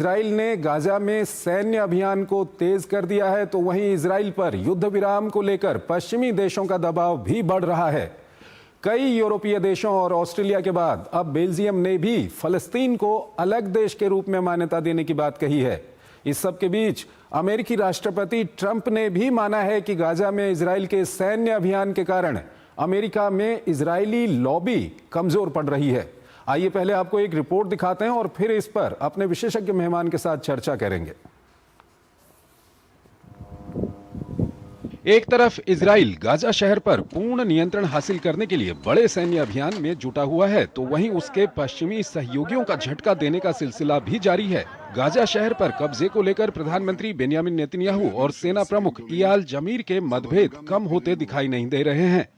Israel ने Gaza में सैन्य अभियान को तेज कर दिया है, तो वहीं इजराइल पर युद्ध विराम को लेकर पश्चिमी देशों का दबाव भी बढ़ रहा है। कई यूरोपीय देशों और ऑस्ट्रेलिया के बाद अब बेल्जियम ने भी फलस्तीन को अलग देश के रूप में मान्यता देने की बात कही है। इस सब के बीच अमेरिकी राष्ट्रपति ट्रंप ने भी माना है कि गाजा में इजराइल के सैन्य अभियान के कारण अमेरिका में इजरायली लॉबी कमजोर पड़ रही है। आइए पहले आपको एक रिपोर्ट दिखाते हैं और फिर इस पर अपने विशेषज्ञ मेहमान के साथ चर्चा करेंगे। एक तरफ इजराइल गाजा शहर पर पूर्ण नियंत्रण हासिल करने के लिए बड़े सैन्य अभियान में जुटा हुआ है, तो वहीं उसके पश्चिमी सहयोगियों का झटका देने का सिलसिला भी जारी है। गाजा शहर पर कब्जे को लेकर प्रधानमंत्री बेंयामिन नेतन्याहू और सेना प्रमुख इयाल जमीर के मतभेद कम होते दिखाई नहीं दे रहे हैं।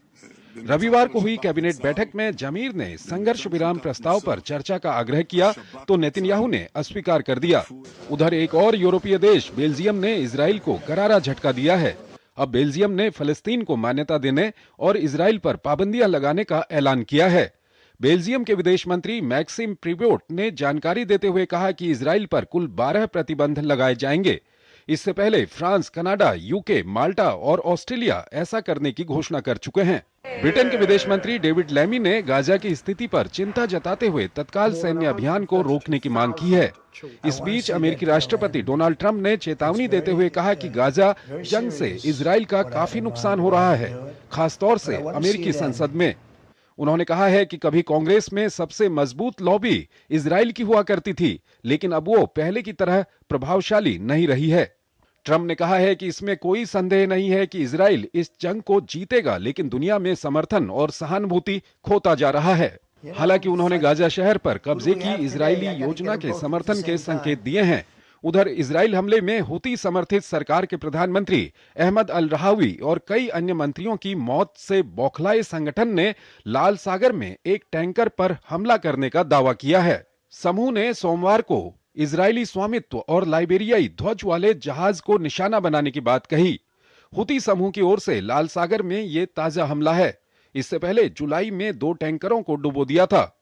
रविवार को हुई कैबिनेट बैठक में जमीर ने संघर्ष विराम प्रस्ताव पर चर्चा का आग्रह किया, तो नेतन्याहू ने अस्वीकार कर दिया। उधर एक और यूरोपीय देश बेल्जियम ने इजराइल को करारा झटका दिया है। अब बेल्जियम ने फलस्तीन को मान्यता देने और इजराइल पर पाबंदियां लगाने का ऐलान किया है। बेल्जियम के विदेश मंत्री मैक्सिम प्रीबोट ने जानकारी देते हुए कहा कि इजराइल पर कुल 12 प्रतिबंध लगाए जाएंगे। इससे पहले फ्रांस, कनाडा, यूके, माल्टा और ऑस्ट्रेलिया ऐसा करने की घोषणा कर चुके हैं। ब्रिटेन के विदेश मंत्री डेविड लैमी ने गाजा की स्थिति पर चिंता जताते हुए तत्काल सैन्य अभियान को रोकने की मांग की है। इस बीच अमेरिकी राष्ट्रपति डोनाल्ड ट्रंप ने चेतावनी देते हुए कहा कि गाजा जंग से इजराइल का काफी नुकसान हो रहा है, खासतौर से अमेरिकी संसद में। उन्होंने कहा है कि कभी कांग्रेस में सबसे मजबूत लॉबी इजराइल की हुआ करती थी, लेकिन अब वो पहले की तरह प्रभावशाली नहीं रही है। ट्रंप ने कहा है कि इसमें कोई संदेह नहीं है कि इजराइल इस जंग को जीतेगा, लेकिन दुनिया में समर्थन और सहानुभूति खोता जा रहा है। हालांकि उन्होंने गाजा शहर पर कब्जे की इजरायली योजना के समर्थन के संकेत दिए हैं। उधर इजराइल हमले में हुती समर्थित सरकार के प्रधानमंत्री अहमद अल रहावी और कई अन्य मंत्रियों की मौत से बौखलाए संगठन ने लाल सागर में एक टैंकर पर हमला करने का दावा किया है। समूह ने सोमवार को इजरायली स्वामित्व और लाइबेरियाई ध्वज वाले जहाज को निशाना बनाने की बात कही। हुती समूह की ओर से लाल सागर में ये ताजा हमला है। इससे पहले जुलाई में 2 टैंकरों को डुबो दिया था।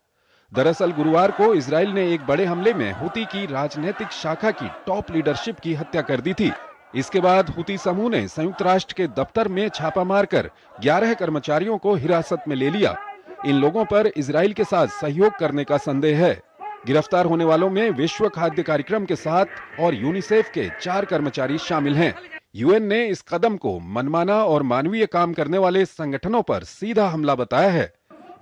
दरअसल गुरुवार को इजराइल ने एक बड़े हमले में हुती की राजनीतिक शाखा की टॉप लीडरशिप की हत्या कर दी थी। इसके बाद हुती समूह ने संयुक्त राष्ट्र के दफ्तर में छापा मारकर 11 कर्मचारियों को हिरासत में ले लिया। इन लोगों पर इजराइल के साथ सहयोग करने का संदेह है। गिरफ्तार होने वालों में विश्व खाद्य कार्यक्रम के 7 और यूनिसेफ के 4 कर्मचारी शामिल हैं। यूएन ने इस कदम को मनमाना और मानवीय काम करने वाले संगठनों पर सीधा हमला बताया है।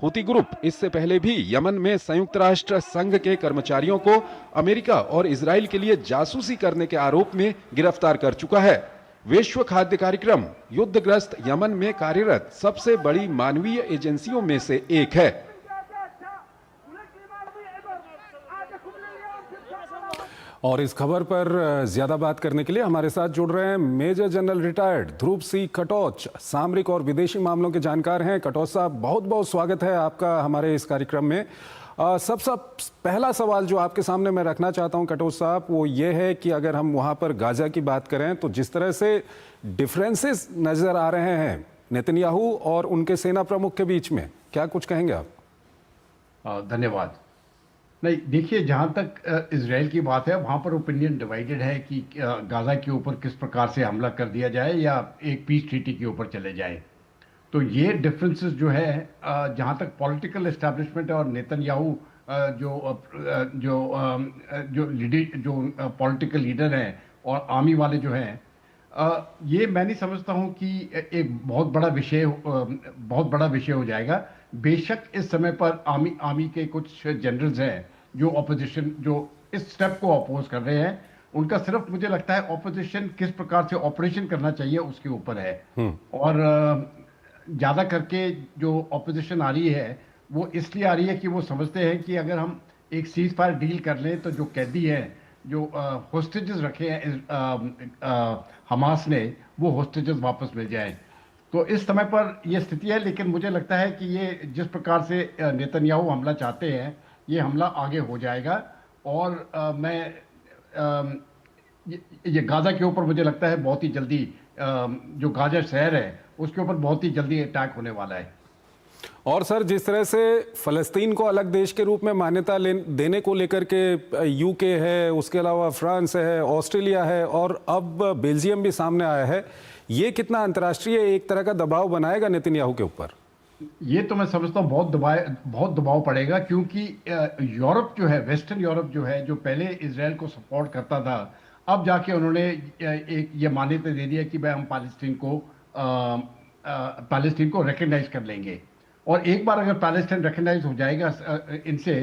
हुती ग्रुप इससे पहले भी यमन में संयुक्त राष्ट्र संघ के कर्मचारियों को अमेरिका और इजराइल के लिए जासूसी करने के आरोप में गिरफ्तार कर चुका है। विश्व खाद्य कार्यक्रम युद्धग्रस्त यमन में कार्यरत सबसे बड़ी मानवीय एजेंसियों में से एक है। और इस खबर पर ज्यादा बात करने के लिए हमारे साथ जुड़ रहे हैं मेजर जनरल रिटायर्ड ध्रुव सी कटोच, सामरिक और विदेशी मामलों के जानकार हैं। कटोच साहब, बहुत बहुत स्वागत है आपका हमारे इस कार्यक्रम में। सबसे पहला सवाल जो आपके सामने मैं रखना चाहता हूं कटोच साहब, वो ये है कि अगर हम वहां पर गाजा की बात करें तो जिस तरह से डिफरेंसेस नजर आ रहे हैं नेतन्याहू और उनके सेना प्रमुख के बीच में, क्या कुछ कहेंगे आप? धन्यवाद। नहीं, देखिए, जहाँ तक इजराइल की बात है, वहाँ पर ओपिनियन डिवाइडेड है कि गाजा के ऊपर किस प्रकार से हमला कर दिया जाए या एक पीस ट्रीटी के ऊपर चले जाए। तो ये डिफरेंसेस जो है, जहाँ तक पॉलिटिकल एस्टैब्लिशमेंट और नेतन्याहू जो पॉलिटिकल लीडर हैं और आर्मी वाले जो हैं, ये मैं नहीं समझता हूँ कि एक बहुत बड़ा विषय हो जाएगा। बेशक इस समय पर आर्मी के कुछ जनरल्स हैं जो ऑपोजिशन, जो इस स्टेप को अपोज कर रहे हैं, उनका सिर्फ मुझे लगता है ऑपोजिशन किस प्रकार से ऑपरेशन करना चाहिए उसके ऊपर है। और ज्यादा करके जो ऑपोजिशन आ रही है वो इसलिए आ रही है कि वो समझते हैं कि अगर हम एक सीज फायर डील कर लें तो जो कैदी हैं, जो होस्टेजेस रखे हैं हमास ने, वो होस्टेजेस वापस मिल जाएं। तो इस समय पर यह स्थिति है। लेकिन मुझे लगता है कि ये जिस प्रकार से नेतन्याहू हमला चाहते हैं, ये हमला आगे हो जाएगा। और ये गाजा के ऊपर मुझे लगता है बहुत ही जल्दी, जो गाजा शहर है उसके ऊपर बहुत ही जल्दी अटैक होने वाला है। और सर, जिस तरह से फ़लस्तीन को अलग देश के रूप में मान्यता देने को लेकर के यूके है, उसके अलावा फ्रांस है, ऑस्ट्रेलिया है और अब बेल्जियम भी सामने आया है, ये कितना अंतर्राष्ट्रीय एक तरह का दबाव बनाएगा नेतन्याहू के ऊपर? ये तो मैं समझता हूँ बहुत दबाव पड़ेगा, क्योंकि यूरोप जो है, वेस्टर्न यूरोप जो है, जो पहले इजराइल को सपोर्ट करता था, अब जाके उन्होंने एक ये मान्यता दे दिया कि भाई हम पैलेस्टीन को रिकग्नाइज कर लेंगे। और एक बार अगर पैलेस्टीन रिकग्नाइज हो जाएगा इनसे,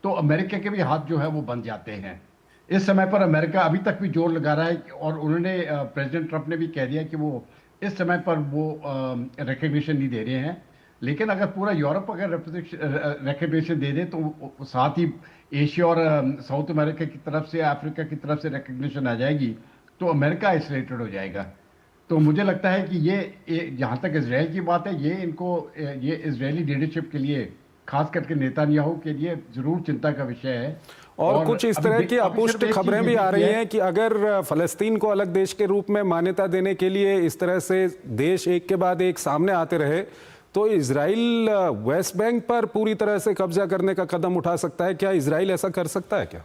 तो अमेरिका के भी हाथ जो है वो बंद जाते हैं। इस समय पर अमेरिका अभी तक भी जोर लगा रहा है, और उन्होंने प्रेसिडेंट ट्रंप ने भी कह दिया कि वो इस समय पर वो रिकग्निशन नहीं दे रहे हैं। लेकिन अगर पूरा यूरोप अगर रिकग्निशन दे दे, तो साथ ही एशिया और साउथ अमेरिका की तरफ से, अफ्रीका की तरफ से रिकग्निशन आ जाएगी, तो अमेरिका आइसोलेटेड हो जाएगा। तो मुझे लगता है कि ये जहाँ तक इजराइल की बात है, ये इजरायली लीडरशिप के लिए, खास करके नेतन्याहू के लिए जरूर चिंता का विषय है। और कुछ इस तरह की अपुष्ट खबरें भी आ रही हैं कि अगर फ़लस्तीन को अलग देश के रूप में मान्यता देने के लिए इस तरह से देश एक के बाद एक सामने आते रहे, तो इजराइल वेस्ट बैंक पर पूरी तरह से कब्जा करने का कदम उठा सकता है। क्या इजराइल ऐसा कर सकता है क्या?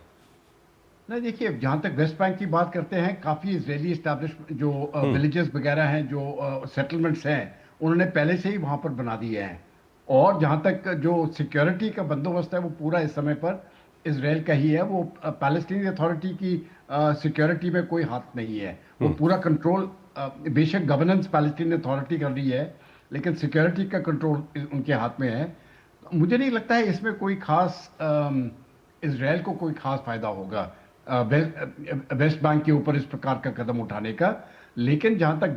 नहीं, देखिए, जहाँ तक वेस्ट बैंक की बात करते हैं, काफ़ी इजरायली इस्टेब्लिश जो विलेजेस वगैरह हैं, जो सेटलमेंट्स हैं, उन्होंने पहले से ही वहाँ पर बना दिए हैं। और जहाँ तक जो सिक्योरिटी का बंदोबस्त है, वो पूरा इस समय पर इजराइल का ही है। वो पैलेस्टीनी अथॉरिटी की सिक्योरिटी में कोई हाथ नहीं है। वो पूरा कंट्रोल, बेशक गवर्नेंस पैलेस्टीनी अथॉरिटी कर रही है, लेकिन सिक्योरिटी का कंट्रोल उनके हाथ में है। मुझे नहीं लगता है इसमें कोई खास इजराइल को कोई खास फायदा होगा वेस्ट बैंक के ऊपर इस प्रकार का कदम उठाने का। लेकिन जहाँ तक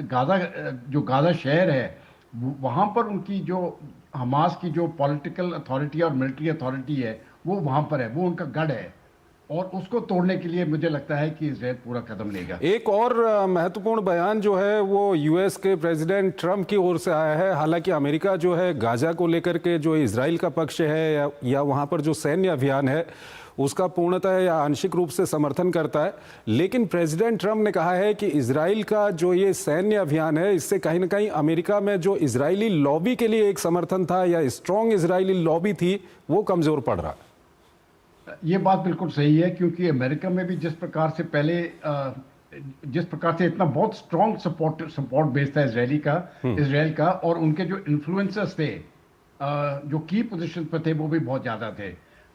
गाजा शहर है, वहाँ पर उनकी जो हमास की जो पॉलिटिकल अथॉरिटी और मिलिट्री अथॉरिटी है, वो वहाँ पर है, वो उनका गढ़ है। और उसको तोड़ने के लिए मुझे लगता है कि इजराइल पूरा कदम लेगा। एक और महत्वपूर्ण बयान जो है वो यूएस के प्रेसिडेंट ट्रंप की ओर से आया है। हालांकि अमेरिका जो है गाजा को लेकर के जो इजराइल का पक्ष है या वहाँ पर जो सैन्य अभियान है उसका पूर्णतः या आंशिक रूप से समर्थन करता है, लेकिन प्रेसिडेंट ट्रंप ने कहा है कि इजराइल का जो ये सैन्य अभियान है, इससे कहीं ना कहीं अमेरिका में जो इजरायली लॉबी के लिए एक समर्थन था या स्ट्रॉन्ग इजरायली लॉबी थी, वो कमजोर पड़ रहा है। ये बात बिल्कुल सही है, क्योंकि अमेरिका में भी जिस प्रकार से पहले जिस प्रकार से इतना बहुत स्ट्रॉन्ग सपोर्ट बेस था इजराइल का, और उनके जो इन्फ्लुएंसर्स थे, जो की पोजीशन पर थे, वो भी बहुत ज्यादा थे।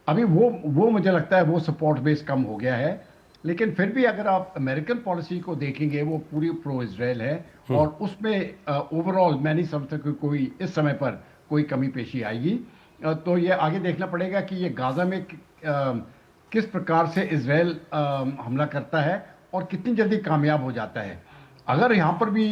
अभी वो मुझे लगता है वो सपोर्ट बेस कम हो गया है। लेकिन फिर भी अगर आप अमेरिकन पॉलिसी को देखेंगे, वो पूरी प्रो इजराइल है, और उसमें ओवरऑल मैं नहीं समझता कि कोई इस समय पर कोई कमी पेशी आएगी। तो ये आगे देखना पड़ेगा कि ये गाजा में किस प्रकार से इजराइल हमला करता है और कितनी जल्दी कामयाब हो जाता है। अगर यहाँ पर भी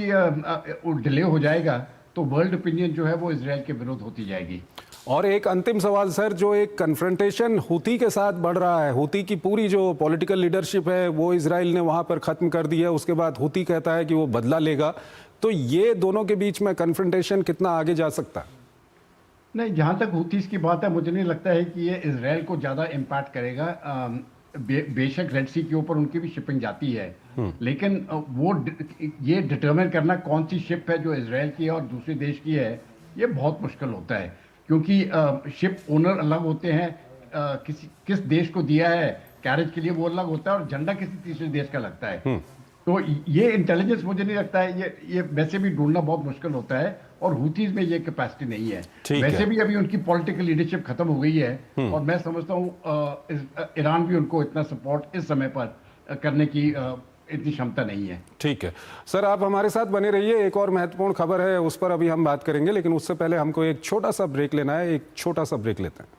डिले हो जाएगा, तो वर्ल्ड ओपिनियन जो है वो इजराइल के विरुद्ध होती जाएगी। और एक अंतिम सवाल सर, जो एक कन्फ्रंटेशन हूती के साथ बढ़ रहा है, हूती की पूरी जो पॉलिटिकल लीडरशिप है वो इजराइल ने वहाँ पर ख़त्म कर दी है, उसके बाद हूती कहता है कि वो बदला लेगा, तो ये दोनों के बीच में कन्फ्रंटेशन कितना आगे जा सकता है? नहीं, जहाँ तक हूतीस की बात है, मुझे नहीं लगता है कि ये इजराइल को ज़्यादा इम्पैक्ट करेगा। बेशक रेड सी के ऊपर उनकी भी शिपिंग जाती है, लेकिन वो ये डिटरमिन करना कौन सी शिप है जो इजराइल की है और दूसरे देश की है, ये बहुत मुश्किल होता है। क्योंकि शिप ओनर अलग होते हैं, किस देश को दिया है कैरेज के लिए वो अलग होता है, और झंडा किसी तीसरे देश का लगता है। तो ये इंटेलिजेंस मुझे नहीं लगता है, ये वैसे भी ढूंढना बहुत मुश्किल होता है, और हूतीज में ये कैपेसिटी नहीं है। वैसे भी अभी उनकी पॉलिटिकल लीडरशिप खत्म हो गई है, और मैं समझता हूँ ईरान भी उनको इतना सपोर्ट इस समय पर करने की इतनी क्षमता नहीं है। ठीक है सर, आप हमारे साथ बने रहिए। एक और महत्वपूर्ण खबर है, उस पर अभी हम बात करेंगे, लेकिन उससे पहले हमको एक छोटा सा ब्रेक लेना है। एक छोटा सा ब्रेक लेते हैं।